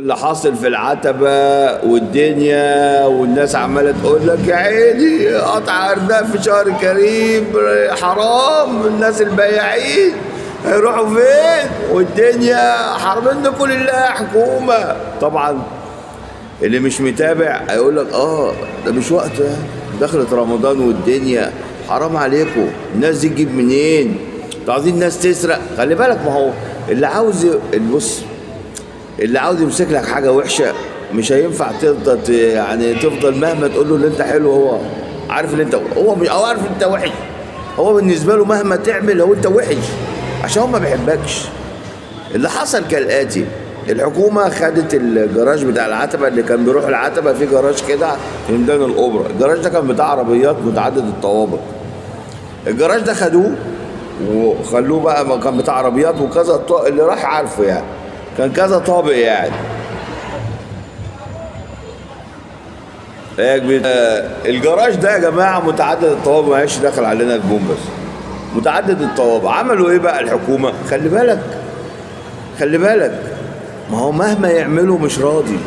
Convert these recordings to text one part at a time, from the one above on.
اللي حاصل في العتبة والدنيا، والناس عمالة تقول لك يا عيني قطع أرداف في شهر كريم حرام، الناس البياعين هيروحوا فين؟ والدنيا حرمنا كل الله حكومة. طبعا اللي مش متابع هيقول لك ده مش وقته، دخلت رمضان والدنيا حرام عليكم، الناس دي تجيب منين؟ انتوا عاوزين الناس تسرق؟ خلي بالك، ما هو اللي عاوز بص، اللي عاوز يمسك لك حاجه وحشه مش هينفع تفضل مهما تقول له ان انت حلو، هو عارف ان انت هو عارف ان انت وحش، هو بالنسبه له مهما تعمل هو انت وحش عشان هو ما بيحبكش. اللي حصل كالاتي: الحكومه خدت الجراج بتاع العتبه، اللي كان بيروح العتبه في جراج كده في ميدان الاوبرا، الجراج ده كان بتاع عربيات متعدد الطوابق. الجراج ده خدوه وخلوه بقى كان بتاع عربيات وكذا، اللي راح عارفه يعني كان كذا طابق يعني. الجراج ده يا جماعه متعدد الطوابق، معلش دخل علينا البوم بس متعدد الطوابق. عملوا ايه بقى الحكومه؟ خلي بالك، ما هو مهما يعملوا مش راضي.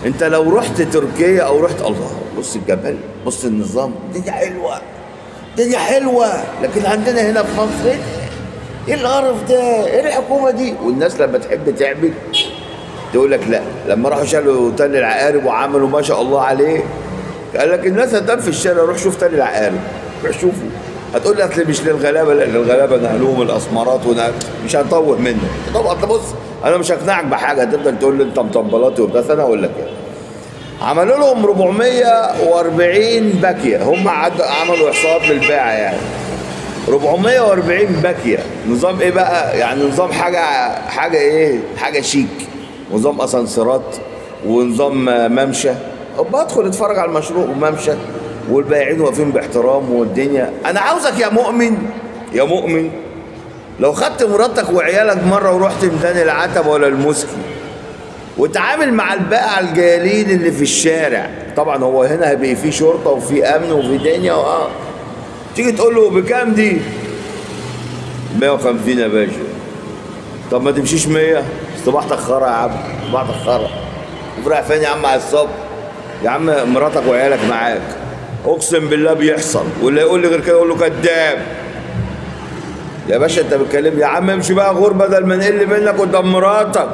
انت لو رحت تركيا او رحت، الله بص الجبل، بص النظام، الدنيا حلوه، لكن عندنا هنا في مصر ايه القرف ده؟ ايه الحكومه دي؟ والناس لما تحب تعمل تقول لك لا. لما راحوا شالوا تل العقارب وعملوا ما شاء الله عليه، قال لك الناس هتنام في الشارع، روح شوف تل العقارب، روح شوفه. هتقول لي اصل مش للغلابه، لا للغلابه نقلوهم الاسمرات مش هنطول منك. طبعا بص، انا مش هقنعك بحاجه، تفضل تقول لي انت مطبلاتي وبتاع، انا اقول لك يعني. عملوا لهم 440 باكيه، هم عملوا احصاءات للبيعه يعني 440 باكيه. نظام ايه بقى؟ يعني نظام حاجه ايه؟ حاجه شيك، نظام اسانسيرات ونظام ممشى. بدخل اتفرج على المشروع وممشى والبائعين واقفين باحترام والدنيا. انا عاوزك يا مؤمن لو خدت مراتك وعيالك مره ورحت ميدان العتبه ولا المسكي وتعامل مع البائع الجايلين اللي في الشارع، طبعا هو هنا هيبقى فيه شرطه وفي امن وفي دنيا تيجي تقول له بكام دي؟ 150 يا باشا. طب ما تمشيش 100؟ صباحتك خرا يا عم، صباحتك خرا. وفرح فين يا عم على الصبر؟ يا عم مراتك وعيالك معاك، اقسم بالله بيحصل. واللي يقول لي غير كده يقول له كذاب. يا باشا انت بتكلم، يا عم امشي بقى غور بدل ما نقل منك قدام مراتك.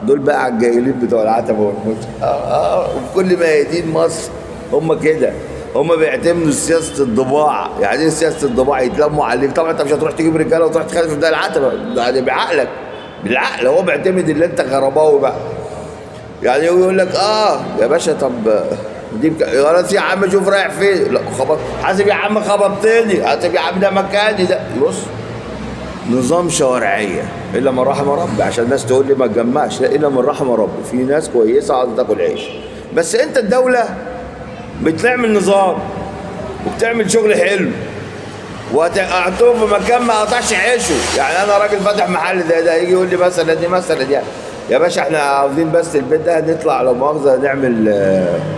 دول بقى على الجاهلين بتوع العتبه والمسك. وفي كل ميادين مصر هم كده، هم بيعتمدوا سياسه الضباع. يعني ايه سياسه الضباع؟ يتلموا عليك. طبعا انت مش هتروح تجيب رجاله وتروح تخالف ده العتبه، يعني بعقلك، بالعقل. هو بيعتمد اللي انت غرباوي بقى. يعني يقول لك يا باشا طب دي خلاص يا عم شوف رايح فين. لا خبط، حاسب يا عم خبطتني، حاسب يا عم ده مكاني ده. بص نظام شوارعيه الا من رحم ربي، عشان الناس تقول لي ما تجمعش، لا الا من رحم ربي. في ناس كويسه عايزه تاكل عيش، بس انت الدوله بتعمل نظام وبتعمل شغل حلو وهتقعدوه في مكان ما قطعش عيشه. يعني انا راجل فاتح محل ده يجي يقول لي مثلا دي يا باشا احنا عاوزين بس البيت ده نطلع لو مؤاخذه نعمل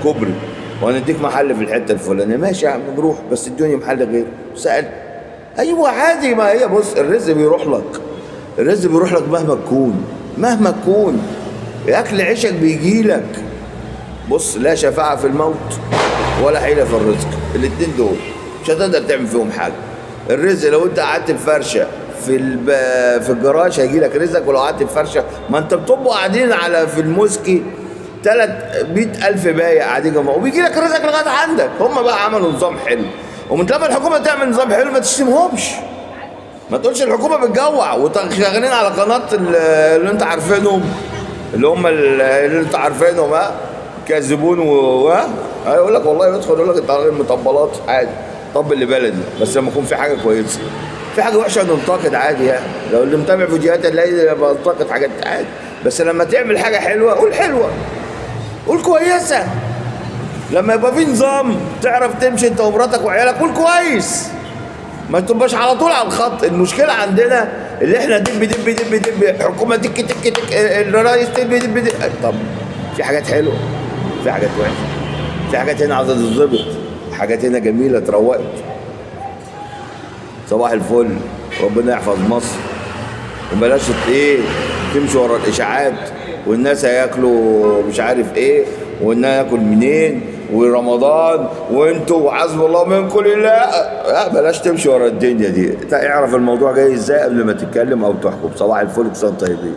كوبري وهنديك محل في الحته الفلانيه. ماشي يا عم نروح، بس ادوني محل غيره. سأل ايوه عادي. ما هي بص، الرزق بيروح لك مهما تكون اكل عيشك بيجي لك. بص لا شفاعه في الموت ولا حيله في الرزق، الاتنين دول مش هتقدر تعمل فيهم حاجه. الرزق لو انت قعدت بفرشه في الجراج هيجي لك رزقك، ولو قعدت بفرشه، ما انت بتبقوا قاعدين في المسكي 300,000 بايع قاعدين جنبهم وبيجي لك رزقك لغايه عندك. هم بقى عملوا نظام حلو، ومن لما الحكومه تعمل نظام حلو ما تشتمهمش، ما تقولش الحكومه بتجوع وشغالين على قناه اللي انت عارفينهم، اللي هم اللي انت عارفينهم كاذبون هيقول لك والله يدخل يقول لك انت راجل مطبلات عادي، طب اللي بلدي. بس لما يكون في حاجه كويسه، في حاجه وحشه ننتقد عادي يعني. لو اللي متابع فيديوهات الليل بنتقد حاجات عادي، بس لما تعمل حاجه حلوه قول حلوه، قول كويسه. لما يبقى في نظام تعرف تمشي انت ومراتك وعيالك قول كويس، ما تبقاش على طول على الخط. المشكله عندنا اللي احنا دب حكومه تك الرئيس دب. طب في حاجات حلوه، في حاجات وحشه، في حاجات هنا عايزه تتظبط، حاجات هنا جميله اتروقت. صباح الفل، ربنا يحفظ مصر. وبلاش تمشي ورا الاشاعات والناس هياكلوا مش عارف ايه، والناس هياكل منين، ورمضان وانتوا وحسب الله منكم لله. لا بلاش تمشي ورا الدنيا دي، اعرف الموضوع جاي ازاي قبل ما تتكلم او تحكم. صباح الفل، كل سنه طيبين.